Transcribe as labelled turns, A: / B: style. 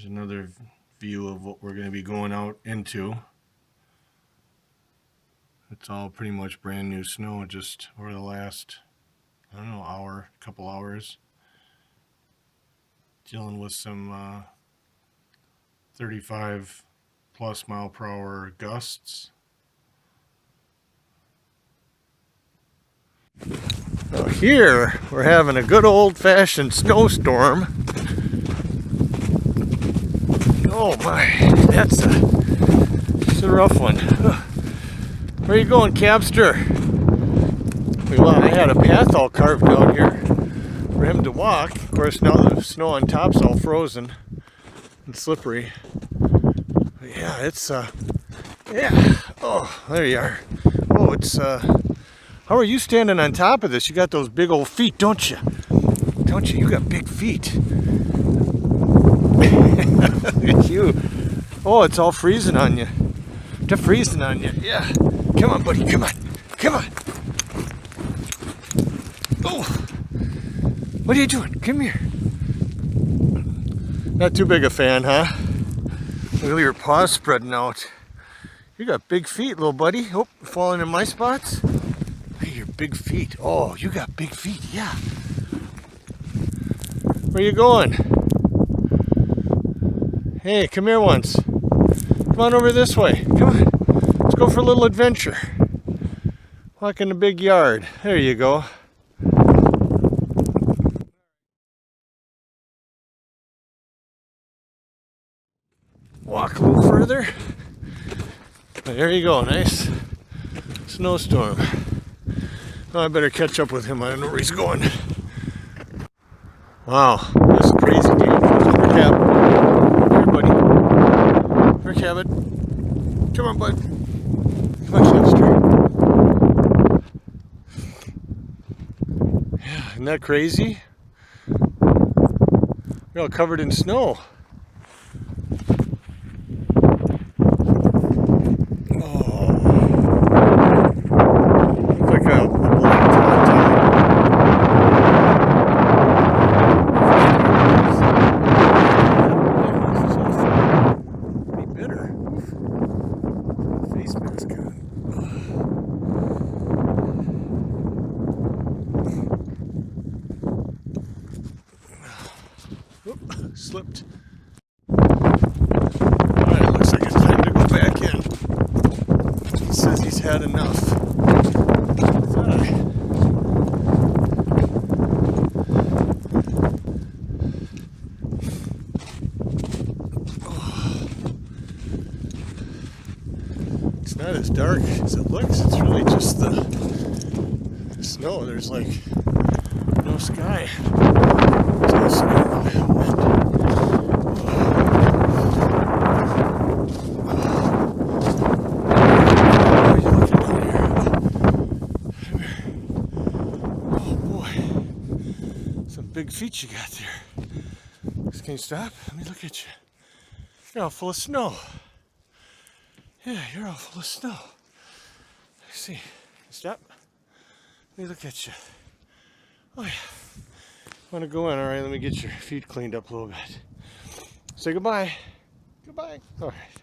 A: There's another view of what we're going to be going out into. It's all pretty much brand new snow just over the last, I don't know, couple hours. Dealing with some 35 plus mile per hour gusts. Now here we're having a good old-fashioned snowstorm. Oh my, that's a rough one. Where are you going, Cabster? Well, I had a path all carved out here for him to walk. Of course, now the snow on top's all frozen and slippery. But yeah, it's yeah. Oh, there you are. Oh, it's how are you standing on top of this? You got those big old feet, don't you? Don't you? You got big feet. Look at you. Oh, it's all freezing on you. They're freezing on you. Yeah. Come on, buddy. Come on. Come on. Oh. What are you doing? Come here. Not too big a fan, huh? Look at your paws spreading out. You got big feet, little buddy. Oh, falling in my spots. Look at your big feet. Oh, you got big feet. Yeah. Where you going? Hey, come here once. Come on over this way. Come on. Let's go for a little adventure. Walk in the big yard. There you go. Walk a little further. There you go. Nice snowstorm. Oh, I better catch up with him. I don't know where he's going. Wow, this is crazy, dude. Here, Cab. Here, buddy. Here, Cabot. Come on, bud. Come on, Chester. Yeah, isn't that crazy? We're all covered in snow. Slipped. Alright, it looks like it's time to go back in. He says he's had enough. It's not as dark as it looks. It's really just the snow. There's like no sky. It's all snow. Big feet you got there. Can you stop? Let me look at you. You're all full of snow. Yeah, you're all full of snow. Let's see. Stop. Let me look at you. Oh yeah. Want to go in? All right. Let me get your feet cleaned up a little bit. Say goodbye. Goodbye. All right.